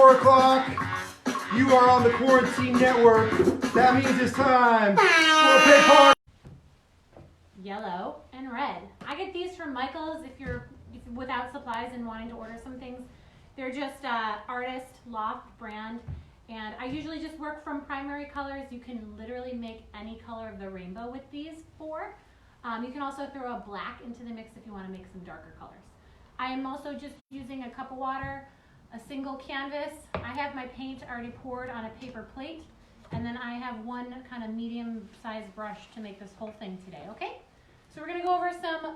4 o'clock. You are on the Quarantine Network. That means it's time for a pay party. Yellow and red. I get these from Michael's if you're without supplies and wanting to order some things. They're just artist loft brand, and I usually just work from primary colors. You can literally make any color of the rainbow with these 4. You can also throw a black into the mix if you want to make some darker colors. I am also just using a cup of water, a single canvas. I have my paint already poured on a paper plate, and then I have one kind of medium-sized brush to make this whole thing today, okay? So we're going to go over some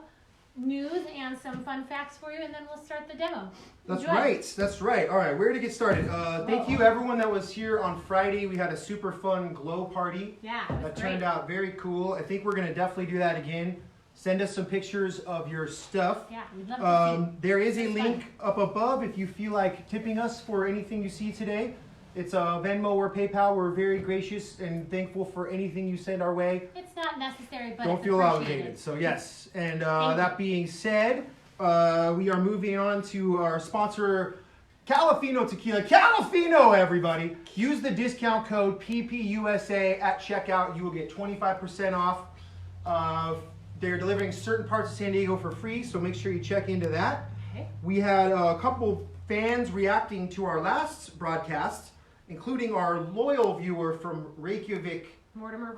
news and some fun facts for you, and then we'll start the demo. That's right. That's right. All right, where to get started? Thank you, everyone that was here on Friday. We had a super fun glow party. Yeah, that turned out very cool. I think we're going to definitely do that again. Send us some pictures of your stuff. Yeah, we'd love to see. There is a link up above if you feel like tipping us for anything you see today. It's Venmo or PayPal. We're very gracious and thankful for anything you send our way. It's not necessary, but don't feel obligated. So yes, and that being said, we are moving on to our sponsor, Califino Tequila. Califino, everybody! Use the discount code PPUSA at checkout. You will get 25% off. They're delivering certain parts of San Diego for free, so make sure you check into that. Okay. We had a couple fans reacting to our last broadcast, including our loyal viewer from Reykjavik,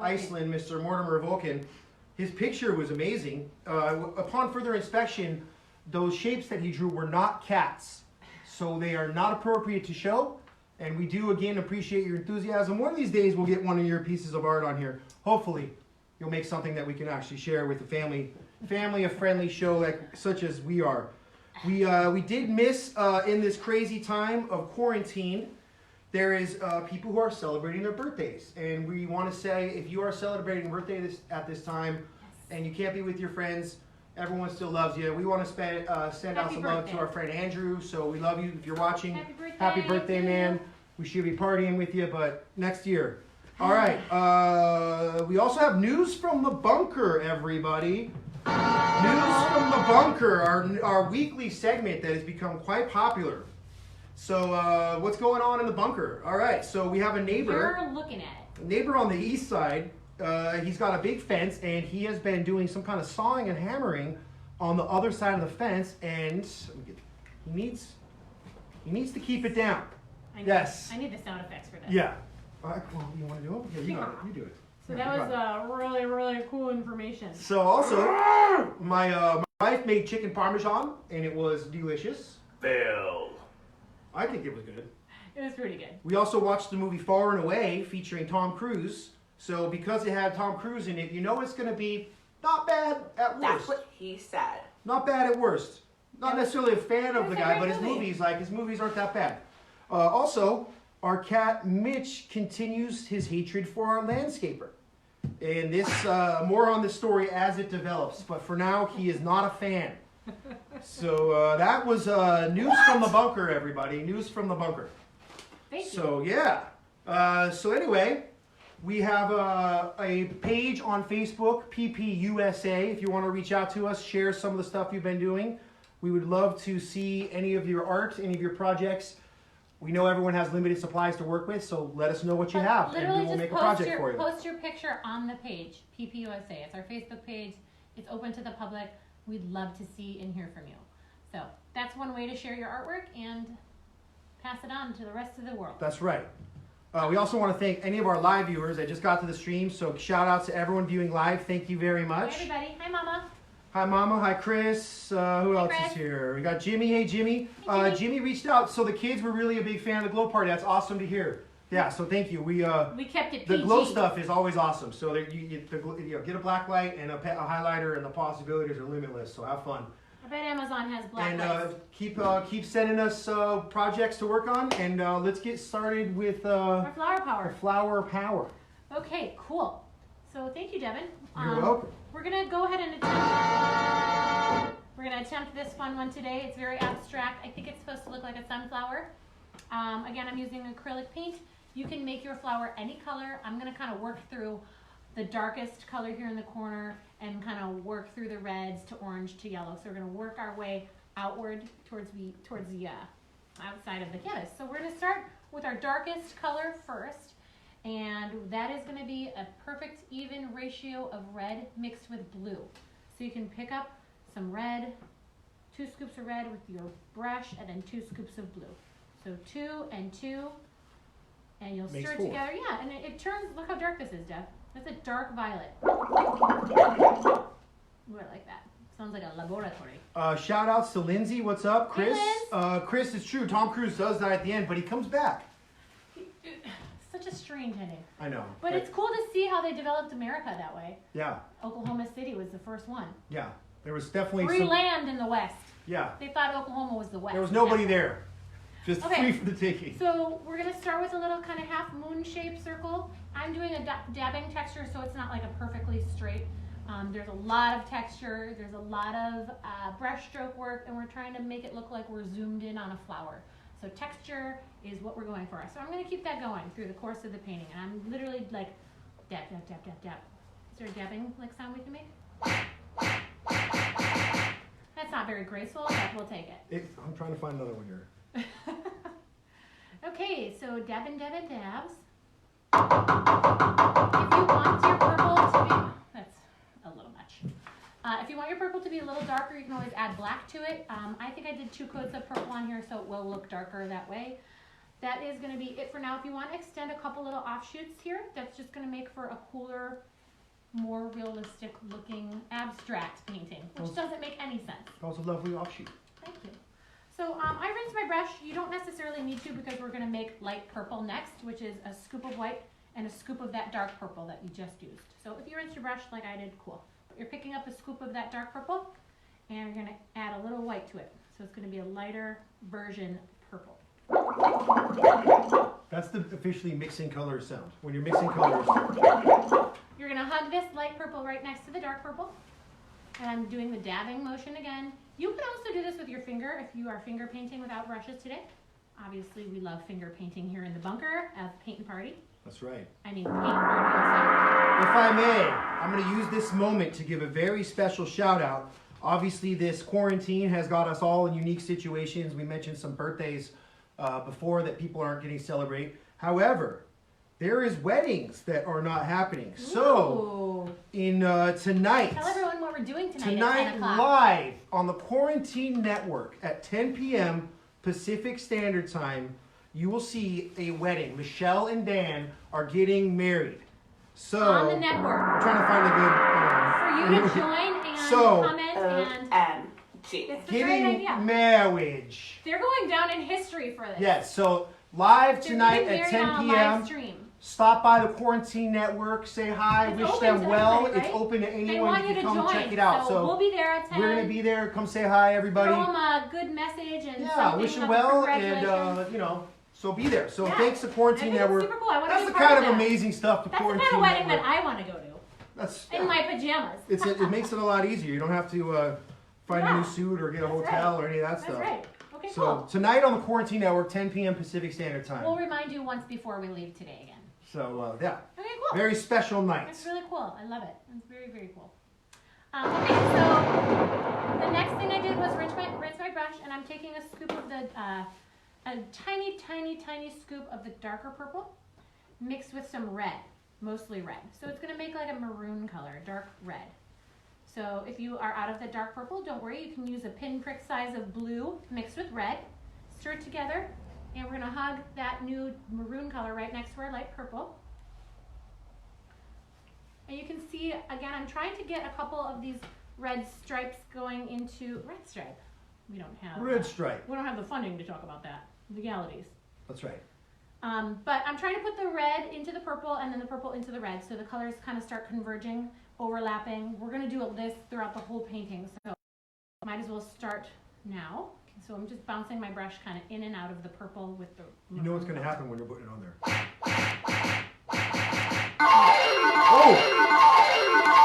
Iceland, Mr. Mortimer Volken. His picture was amazing. Upon further inspection, those shapes that he drew were not cats, so they are not appropriate to show. And we do, again, appreciate your enthusiasm. One of these days, we'll get one of your pieces of art on here. Hopefully, you'll make something that we can actually share with the family, a friendly show such as we are. We did miss, in this crazy time of quarantine, there is people who are celebrating their birthdays. And we want to say, if you are celebrating a birthday at this time and you can't be with your friends, everyone still loves you. We want to send out some love to our friend Andrew. So we love you. If you're watching, happy birthday, man. We should be partying with you, but next year. All right. We also have news from the bunker, everybody. News from the bunker, our weekly segment that has become quite popular. So what's going on in the bunker? All right, so we have a neighbor. You're looking at it. A neighbor on the east side. He's got a big fence, and he has been doing some kind of sawing and hammering on the other side of the fence, and he needs to keep it down. I need the sound effects for this. Yeah. All right, well, you want to do it? Yeah, you do it. So that was really, really cool information. So also, my wife made chicken parmesan, and it was delicious. Fail. I think it was good. It was pretty good. We also watched the movie Far and Away featuring Tom Cruise. So because it had Tom Cruise in it, you know it's going to be not bad at worst. That's what he said. Not bad at worst. Not necessarily a fan of the guy, but his movies aren't that bad. Also, our cat Mitch continues his hatred for our landscaper. And this, more on this story as it develops. But for now, he is not a fan. So that was news from the bunker, everybody. News from the bunker. Thank you. So yeah. So anyway, we have a page on Facebook, PPUSA. If you want to reach out to us, share some of the stuff you've been doing. We would love to see any of your art, any of your projects. We know everyone has limited supplies to work with, so let us know what you have, and we will make a project for you. Post your picture on the page, PPUSA. It's our Facebook page. It's open to the public. We'd love to see and hear from you. So that's one way to share your artwork and pass it on to the rest of the world. That's right. We also want to thank any of our live viewers that just got to the stream, so shout out to everyone viewing live. Thank you very much. Hi, everybody. Hi, Mama. Hi, Mama. Hi, Chris. Who else Chris. is here? We got Jimmy. Hey, Jimmy. Hey, Jimmy. Jimmy reached out. So the kids were really a big fan of the glow party. That's awesome to hear. Yeah, so thank you. We kept it PG. The glow stuff is always awesome. So you get a black light and a highlighter, and the possibilities are limitless. So have fun. I bet Amazon has black lights. And keep sending us projects to work on. And let's get started with our flower power. Our flower power. Okay, cool. So thank you, Devin. You're welcome. We're gonna go ahead and attempt this fun one today. It's very abstract. I think it's supposed to look like a sunflower. Again, I'm using acrylic paint. You can make your flower any color. I'm gonna kind of work through the darkest color here in the corner and kind of work through the reds to orange to yellow. So we're gonna work our way outward towards the outside of the canvas. So we're gonna start with our darkest color first, and that is gonna be a perfect even ratio of red mixed with blue. So you can pick up some red, 2 scoops of red with your brush, and then 2 scoops of blue. So 2 and 2, and you'll stir it together. Yeah, and it turns, look how dark this is, Deb. That's a dark violet. Ooh, I like that. Sounds like a laboratory. Shout outs to Lindsay. What's up? Chris. Hey, Chris, it's true. Tom Cruise does die at the end, but he comes back. Such a strange ending. I know. But it's cool to see how they developed America that way. Yeah. Oklahoma City was the first one. Yeah. There was definitely free land in the West. Yeah. They thought Oklahoma was the West. There was nobody there. Just free for the taking. So we're going to start with a little kind of half moon shaped circle. I'm doing a dabbing texture, so it's not like a perfectly straight. There's a lot of texture. There's a lot of brush stroke work, and we're trying to make it look like we're zoomed in on a flower. So texture is what we're going for. So I'm going to keep that going through the course of the painting. And I'm literally like dab, dab, dab, dab, dab. Is there a dabbing like sound we can make? That's not very graceful, but we'll take it. I'm trying to find another one here. Okay, so dabbing, dabbing, dabs. If you want your purple to be, that's a little much. If you want your purple to be a little darker, you can always add black to it. I think I did 2 coats of purple on here, so it will look darker that way. That is going to be it for now. If you want to extend a couple little offshoots here, that's just going to make for a cooler, more realistic looking abstract painting, which doesn't make any sense. That was a lovely offshoot. Thank you. So I rinsed my brush. You don't necessarily need to because we're going to make light purple next, which is a scoop of white and a scoop of that dark purple that you just used. So if you rinsed your brush like I did, cool. But you're picking up a scoop of that dark purple and you're going to add a little white to it. So it's going to be a lighter version purple. That's the officially mixing colors sound. When you're mixing colors. You're going to hug this light purple right next to the dark purple. And I'm doing the dabbing motion again. You can also do this with your finger if you are finger painting without brushes today. Obviously, we love finger painting here in the bunker of Paint and Party. That's right. I mean, Paint and Party. If I may, I'm going to use this moment to give a very special shout out. Obviously, this quarantine has got us all in unique situations. We mentioned some birthdays before that people aren't getting to celebrate. However, there is weddings that are not happening. Ooh. So, in tonight, tell everyone what we're doing tonight. Tonight, at 10 o'clock. live on the Quarantine Network at 10 p.m. Pacific Standard Time, you will see a wedding. Michelle and Dan are getting married. So on the network. I'm trying to find a good. For you to join and So, comment and. OMG. It's a great Getting idea. marriage. They're going down in history for this. Yes. So live They're tonight getting at married 10 on a live p.m. stream. Stop by the Quarantine Network, say hi, It's wish open them to well. everybody, It's right? open to They anyone want who you can to come join. check it out. So we'll be there at 10. we're gonna be there. Come say hi, everybody. Throw them a good message and Yeah, something wish them of well, congratulations. and so be there. So Yeah. thanks to I Quarantine think it's Network. super cool. I want to That's be the a part kind of that. amazing stuff. The That's the Quarantine kind of wedding Network. that I want to go to. That's In my pajamas. it makes it a lot easier. You don't have to find a new suit or get a That's hotel right. or any of that That's stuff. right. Okay, So cool. tonight on the Quarantine Network, 10 p.m. Pacific Standard Time. We'll remind you once before we leave today again. So yeah, Okay, cool. very special night. That's really cool. I love it. It's very, very cool. Okay, so the next thing I did was rinse my brush, and I'm taking a scoop of the, a tiny, tiny, tiny scoop of the darker purple mixed with some red, mostly red. So it's going to make like a maroon color, dark red. So if you are out of the dark purple, don't worry. You can use a pinprick size of blue mixed with red. Stir it together, and we're going to hug that new maroon color right next to our light purple. And you can see, again, I'm trying to get a couple of these red stripes going into, red stripe? We don't have. Red stripe. We don't have the funding to talk about that. Legalities. That's right. But I'm trying to put the red into the purple and then the purple into the red. So the colors kind of start converging, overlapping. We're going to do this throughout the whole painting. So might as well start now. So I'm just bouncing my brush kind of in and out of the purple with the. You know what's going to happen when you're putting it on there. Oh!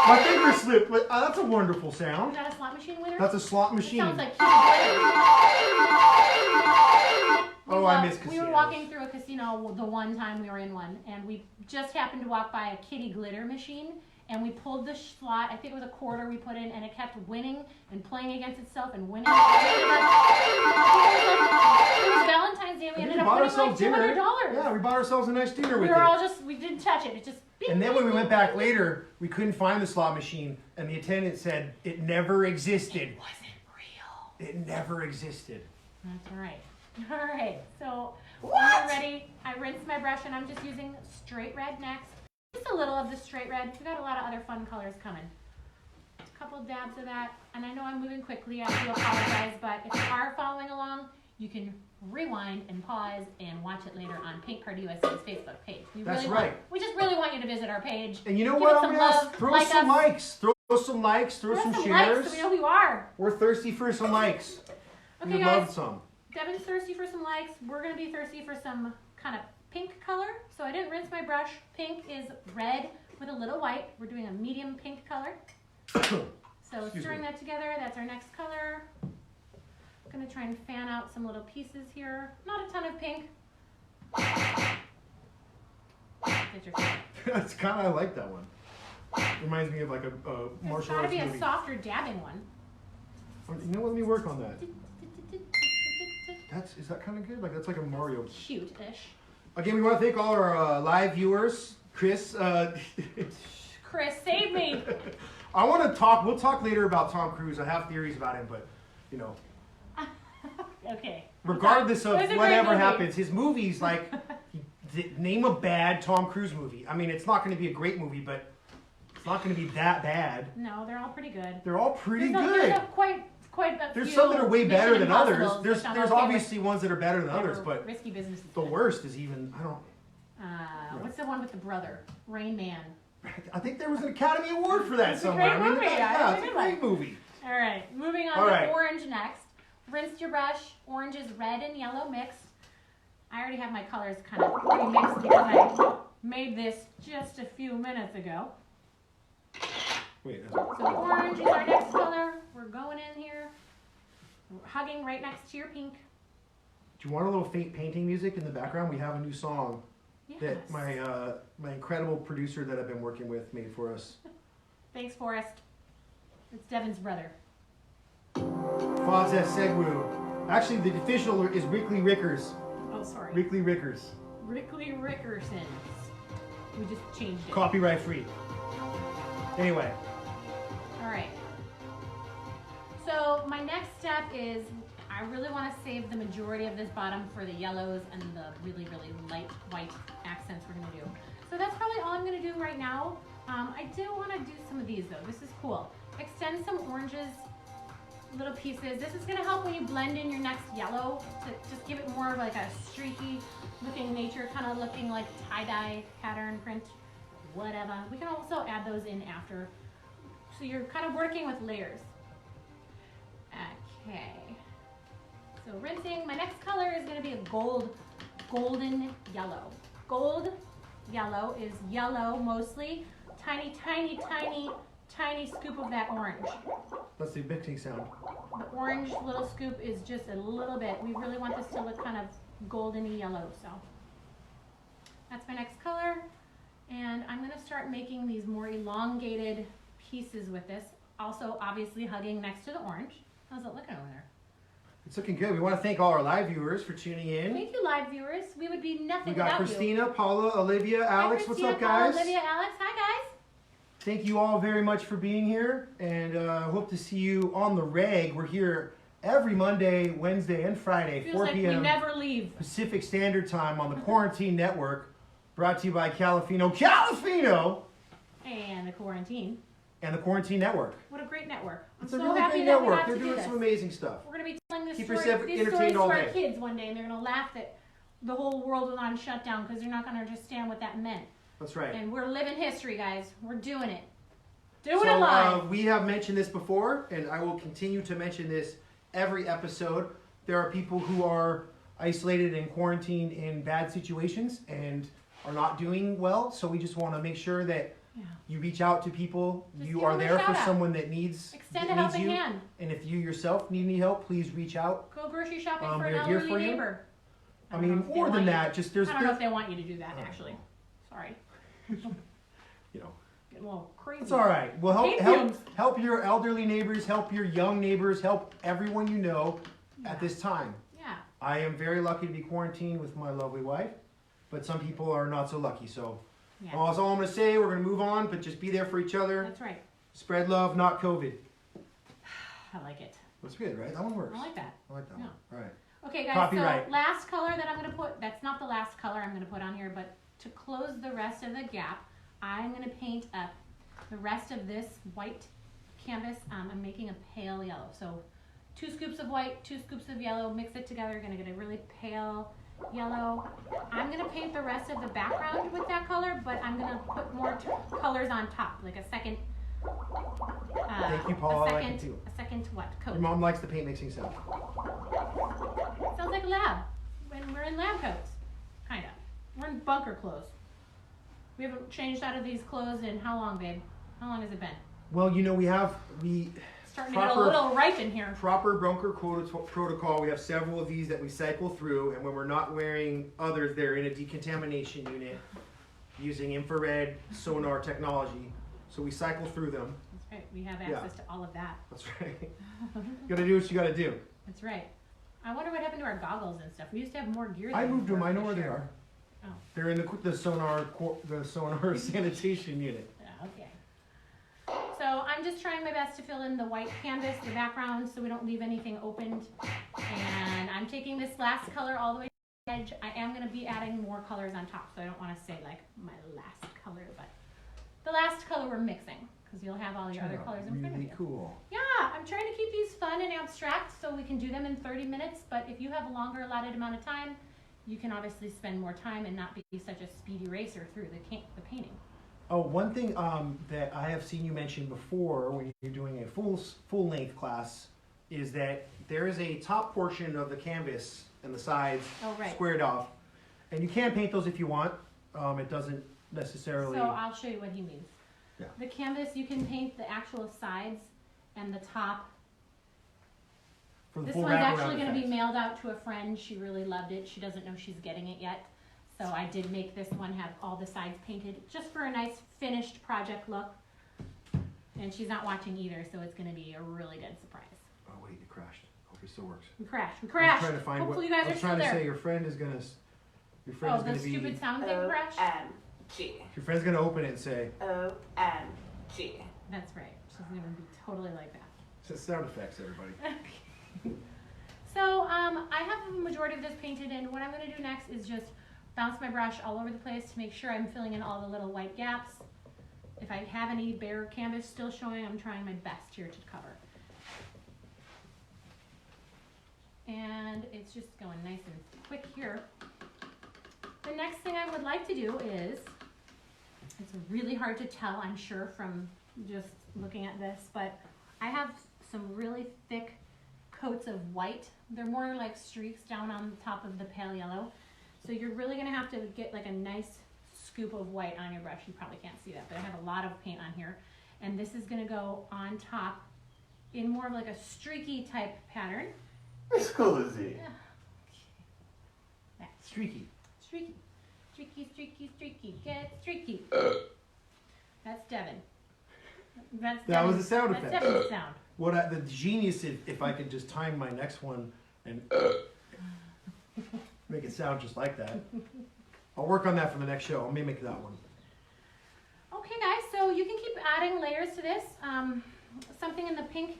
My finger slipped, but that's a wonderful Is sound. that a slot machine winner? That's a slot It machine. sounds like kitty glitter. I miss We were casinos. walking through a casino the one time we were in one, and we just happened to walk by a kitty glitter machine, and we pulled the slot. I think it was a quarter we put in, and it kept winning and playing against itself and winning. It was Valentine's Day, and we ended up winning like $200. Yeah, we bought ourselves a nice dinner with it. We didn't touch it. It just. And then when we went back later, we couldn't find the slot machine, and the attendant said it never existed. It wasn't real. It never existed. That's right. All right, so when you're ready, I rinse my brush, and I'm just using straight red next. Just a little of the straight red. We've got a lot of other fun colors coming. A couple dabs of that, and I know I'm moving quickly. I do apologize, but if you are following along, you can rewind and pause and watch it later on Pink Card USA's Facebook page. We just really want you to visit our page. And you know what? I'm gonna ask, throw some likes, throw some shares. Likes so we know who you are. We're thirsty for some likes. Okay, We'd guys. love some. Devin's thirsty for some likes. We're gonna be thirsty for some kind of pink color. So I didn't rinse my brush. Pink is red with a little white. We're doing a medium pink color. So stirring that together, that's our next color. I'm gonna try and fan out some little pieces here. Not a ton of pink. That's kind of, I like that one. Reminds me of like a martial arts movie. There's gotta be a softer dabbing one. You know what, let me work on that. Is that kind of good? That's like a Mario. Cute-ish. Again, we want to thank all our live viewers. Chris. Chris, save me. We'll talk later about Tom Cruise. I have theories about him, but, you know. Okay. Regardless of whatever happens, his movies, name a bad Tom Cruise movie. I mean, it's not going to be a great movie, but it's not going to be that bad. No, they're all pretty good. They're all pretty good. There's some that are way better than others. There's okay obviously ones that are better than others, but risky business. The worst is even, I don't. What's the one with the brother? Rain Man. I think there was an Academy Award for that somewhere. It's a great movie. It's a great movie. All right, moving on to orange next. Rinsed your brush. Orange is red and yellow mixed. I already have my colors kind of pre-mixed because I made this just a few minutes ago. So orange is our next color. We're going in here. We're hugging right next to your pink. Do you want a little faint painting music in the background? We have a new song that my incredible producer that I've been working with made for us. Thanks, Forrest. It's Devin's brother. Fazes Segwu. Actually, the official is Rickley Rickers. Oh, sorry. Rickley Rickers. Rickley Rickersons. We just changed it. Copyright free. Anyway. All right. So my next step is I really want to save the majority of this bottom for the yellows and the really, really light white accents we're going to do. So that's probably all I'm going to do right now. I do want to do some of these though. This is cool. Extend some oranges, little pieces. This is going to help when you blend in your next yellow to just give it more of like a streaky looking nature, kind of looking like tie-dye pattern print, whatever. We can also add those in after. So you're kind of working with layers. Okay. So rinsing. My next color is going to be a golden yellow. Gold yellow is yellow mostly. Tiny, tiny, tiny, tiny scoop of that orange. That's the mixing sound. The orange little scoop is just a little bit. We really want this to look kind of golden-y yellow. So that's my next color. And I'm going to start making these more elongated pieces with this. Also, obviously, hugging next to the orange. How's it looking over there? It's looking good. We want to thank all our live viewers for tuning in. Thank you, live viewers. We would be nothing without you. We got Christina, Paula, Olivia, Alex. Hi, Christina, what's up, guys? Paula, Olivia, Alex. Hi, guys. Thank you all very much for being here, and hope to see you on the reg. We're here every Monday, Wednesday, and Friday, 4 p.m. We never leave. Pacific Standard Time on the Quarantine Network, brought to you by Califino, and the Quarantine. And the Quarantine Network. What a great network. It's a really great network. They're doing some amazing stuff. We're going to be telling these Keep stories entertained to all our day. kids one day, and they're going to laugh that the whole world was on shutdown because they're not going to understand what that meant. That's right. And we're living history, guys. We're doing it. Doing it live. We have mentioned this before, and I will continue to mention this every episode. There are people who are isolated and quarantined in bad situations and are not doing well, so we just want to make sure that you reach out to people. Just you are there for someone that needs Extend a helping hand. And if you yourself need any help, please reach out. Go grocery shopping for an elderly neighbor. I mean, more than that, just there's. I don't know if they want you to do that, actually. Sorry. You know, getting a little crazy. It's all right. Well, Paint fumes. help your elderly neighbors, help your young neighbors, help everyone you know at this time. Yeah. I am very lucky to be quarantined with my lovely wife, but some people are not so lucky. So Yeah. that's all I'm going to say. We're going to move on, but just be there for each other. That's right. Spread love, not COVID. I like it. That's good, right? That one works. I like that. I like that one. All right. Okay, guys, Copyright. so last color that I'm going to put, that's not the last color I'm going to put on here, but to close the rest of the gap, I'm going to paint up the rest of this white canvas. I'm making a pale yellow. So 2 scoops of white, 2 scoops of yellow, mix it together. You're going to get a really pale yellow. I'm going to paint the rest of the background with that color, but I'm going to put more colors on top, like a second. Thank you, Paul. I like it too. A second what? Coat. Your mom likes the paint mixing sound. Sounds like a lab. When we're in lab coats, kind of. We're in bunker clothes. We haven't changed out of these clothes in how long, babe? How long has it been? Well, you know, we Starting to get a little ripe in here. proper bunker protocol. We have several of these that we cycle through, and when we're not wearing others, they're in a decontamination unit using infrared sonar technology. So we cycle through them. That's right. We have access to all of that. That's right. You gotta do what you gotta do. That's right. I wonder what happened to our goggles and stuff. We used to have more gear. I moved them. I know where they are. Oh. They're in the sonar sanitation unit. Okay. So I'm just trying my best to fill in the white canvas, the background, so we don't leave anything opened. And I'm taking this last color all the way to the edge. I am going to be adding more colors on top, so I don't want to say like my last color, but the last color we're mixing, because you'll have all your other colors in front of you. Really cool. Yeah, I'm trying to keep these fun and abstract so we can do them in 30 minutes, but if you have a longer allotted amount of time, you can obviously spend more time and not be such a speedy racer through the painting. Oh, one thing that I have seen you mention before when you're doing a full length class is that there is a top portion of the canvas and the sides squared off, and you can paint those if you want. It doesn't necessarily. So I'll show you what he means. Yeah. The canvas, you can paint the actual sides and the top. For the This full one's wraparound actually going to be effect. mailed out to a friend. She really loved it. She doesn't know she's getting it yet. So I did make this one have all the sides painted just for a nice finished project look. And she's not watching either, so it's going to be a really good surprise. Oh wait, it crashed. Hope it still works. We crashed. We I crashed. was trying to find Hopefully what, you guys I are was still trying to there. say your friend is gonna The be. stupid sound thing crashed? OMG. Your friend's gonna open it and say. OMG. That's right. She's going to be totally like that. It's sound effects, everybody. So I have the majority of this painted, and what I'm going to do next is just bounce my brush all over the place to make sure I'm filling in all the little white gaps. If I have any bare canvas still showing, I'm trying my best here to cover. And it's just going nice and quick here. The next thing I would like to do is, it's really hard to tell, I'm sure, from just looking at this, but I have some really thick coats of white. They're more like streaks down on the top of the pale yellow. So you're really gonna have to get like a nice scoop of white on your brush. You probably can't see that, but I have a lot of paint on here. And this is gonna go on top in more of like a streaky type pattern. Scusi. Yeah. Streaky. Streaky. Streaky, streaky, streaky. Get streaky. That's Devin. That was the sound That's effect. Devin's sound. The genius if I could just time my next one and make it sound just like that. I'll work on that for the next show. I'll mimic that one. Okay guys, so you can keep adding layers to this. Something in the pink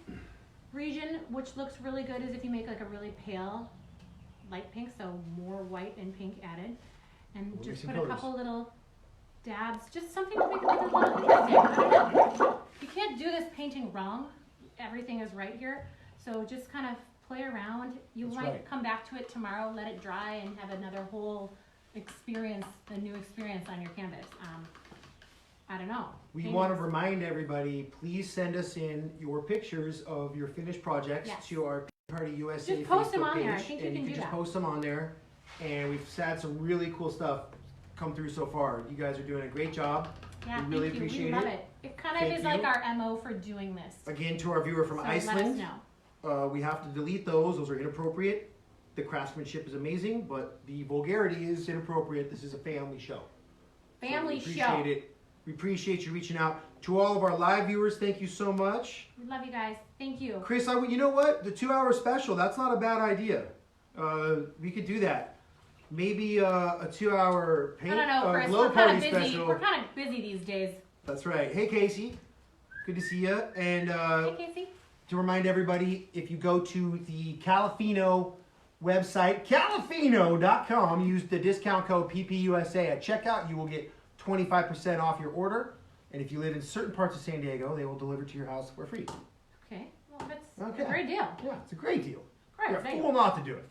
region, which looks really good, is if you make like a really pale light pink, so more white and pink added. And We'll just mix put some a couple colors. little dabs, just something to make it look a little interesting. I don't know. You can't do this painting wrong. Everything is right here. So just kind of play around. You That's might right. come back to it tomorrow, let it dry, and have another whole experience, a new experience on your canvas. I don't know. We Maybe want to it's- remind everybody, please send us in your pictures of your finished projects Yes. to our Party USA Just post them Facebook on there. I page, think you and can you do can just that. post them on there. And we've had some really cool stuff come through so far. You guys are doing a great job. Yeah, We really thank you. appreciate We love it. it. It kind of Thank is like you. our MO for doing this. Again, to our viewer from So Iceland, let us know. we have to delete those. Those are inappropriate. The craftsmanship is amazing, but the vulgarity is inappropriate. This is a family show. Family so we show. appreciate it We appreciate you reaching out. To all of our live viewers, thank you so much. We love you guys. Thank you. Chris, you know what? The 2-hour special, that's not a bad idea. We could do that. Maybe a 2-hour I don't know, Chris. glow We're kind party of busy. special. We're kind of busy these days. That's right. Hey, Casey. Good to see you. And Hey, Casey. to remind everybody, if you go to the Califino website, califino.com, use the discount code PPUSA at checkout, you will get 25% off your order. And if you live in certain parts of San Diego, they will deliver to your house for free. Okay. Well, that's Okay. a great deal. Yeah, it's a great deal. Great. You're a Thank fool you. not to do it.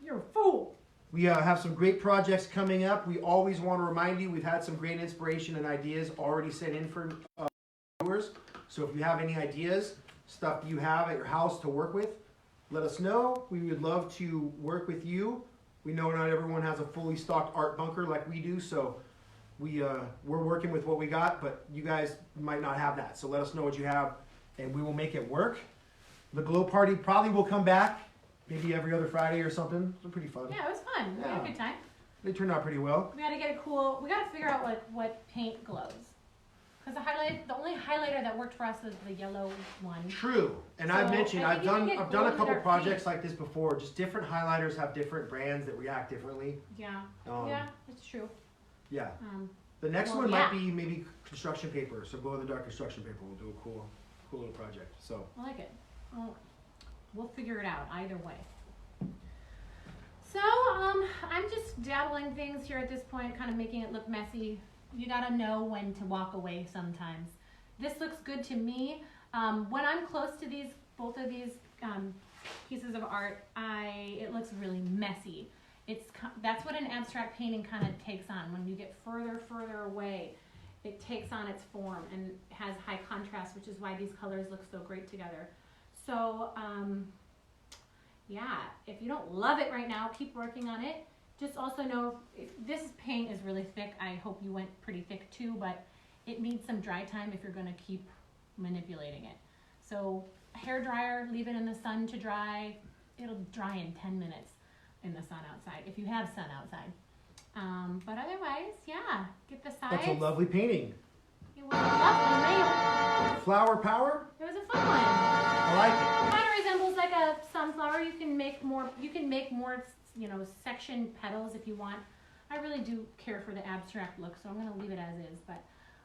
You're a fool. We have some great projects coming up. We always want to remind you, we've had some great inspiration and ideas already sent in for viewers. So if you have any ideas, stuff you have at your house to work with, let us know. We would love to work with you. We know not everyone has a fully stocked art bunker like we do, so we're working with what we got, but you guys might not have that. So let us know what you have, and we will make it work. The glow party probably will come back, maybe every other Friday or something. It's pretty fun. Yeah, it was fun. We had a good time. They turned out pretty well. We gotta get we gotta figure out what paint glows. Because the only highlighter that worked for us was the yellow one. True, and So, I've mentioned I I've think you done can get I've done a glow in couple the dark projects paint. like this before. Just different highlighters have different brands that react differently. Yeah. Um, Yeah, it's true. Yeah. Um, The next Well, one yeah. might be maybe construction paper. So glow in the dark construction paper. We'll do a cool little project. So I like it. Well, we'll figure it out either way. So, I'm just dabbling things here at this point, kind of making it look messy. You gotta know when to walk away sometimes. This looks good to me. When I'm close to both of these pieces of art, it looks really messy. That's what an abstract painting kind of takes on. When you get further away, it takes on its form and has high contrast, which is why these colors look so great together. So, yeah, if you don't love it right now, keep working on it. Just also know if this paint is really thick. I hope you went pretty thick too, but it needs some dry time if you're going to keep manipulating it. So, hair dryer, leave it in the sun to dry. It'll dry in 10 minutes in the sun outside, if you have sun outside. But otherwise, yeah, get the sides. that's a lovely painting. It was a lovely mail. Flower power. It was a fun one. I like it. It kind of resembles like a sunflower. You can make more, section petals if you want. I really do care for the abstract look, so I'm going to leave it as is. But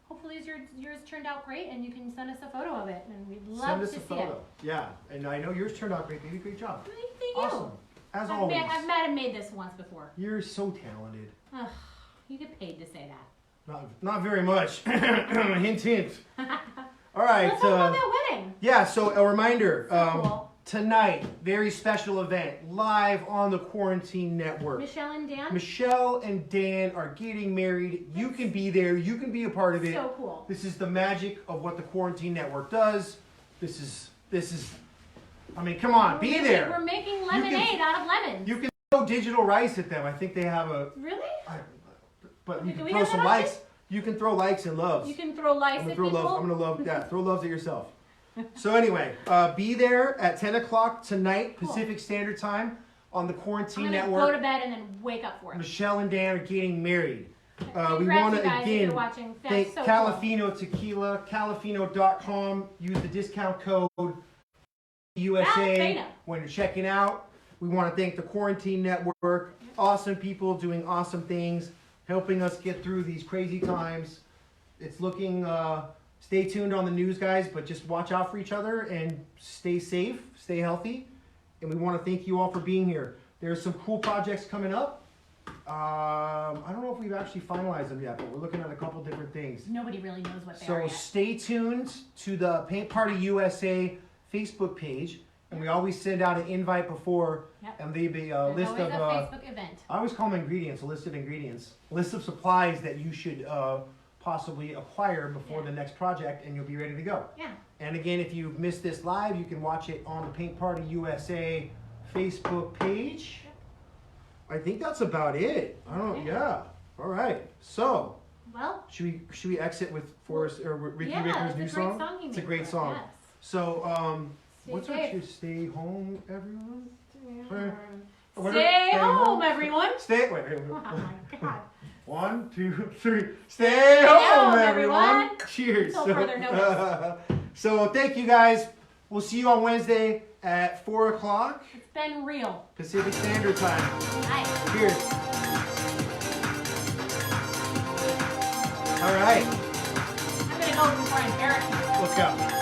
hopefully yours turned out great, and you can send us a photo of it, and we'd love Send us to a see photo. it. Yeah, and I know yours turned out great, baby. Great job. Thank you. Awesome. As always. I've might have made this once before. You're so talented. Ugh, you get paid to say that. Not very much. Hint, hint. All right. Let's talk about that wedding. Yeah, so a reminder. So cool. Tonight, very special event, live on the Quarantine Network. Michelle and Dan. Michelle and Dan are getting married. You can be there. You can be a part of it. So cool. This is the magic of what the Quarantine Network does. This is. I mean, come on, be there. We're making lemonade out of lemons. You can throw digital rice at them. I think they have a. Really? But you Do can we throw have some that likes. option? You can throw likes and loves. You can throw lights I'm at gonna throw people. loves. I'm gonna love. Yeah, throw loves at yourself. So anyway, be there at 10 o'clock tonight, Cool. Pacific Standard Time, on the I'm Quarantine gonna Network. go to bed and then wake up for it. Michelle and Dan are getting married. We Congrats, want you to guys, if again you're watching. That's thank so Califino Tequila, califino.com. Use the discount code USA Califino. when you're checking out. We want to thank the Quarantine Network. Awesome people doing awesome things, helping us get through these crazy times. It's looking. Stay tuned on the news, guys, but just watch out for each other and stay safe, stay healthy. And we want to thank you all for being here. There's some cool projects coming up. I don't know if we've actually finalized them yet, but we're looking at a couple different things. Nobody really knows what they So are yet. stay tuned to the Paint Party USA Facebook page, and we always send out an invite before, Yep. and there'll be a There's list always of. a Facebook event. I always call them ingredients, a list of ingredients, a list of supplies that you should possibly acquire before Yeah. the next project, and you'll be ready to go. Yeah. And again, if you've missed this live, you can watch it on the Paint Party USA Facebook page. I think that's about it. I don't. Okay. Yeah. All right. So Well, should we exit with Forrest or Ricky yeah, Baker's it's new a great song? song he It's a made great for us, song. yes. So Stay what's our safe. tune? Stay home, everyone. Stay home, everyone. Stay. Wait. Oh my God. 1, 2, 3. Stay home, everyone. everyone. Cheers. Until further notice. So thank you guys. We'll see you on Wednesday at 4 o'clock It's been real. Pacific Standard Time. Nice. Cheers. All right. I'm gonna go before I embarrass myself. Let's go.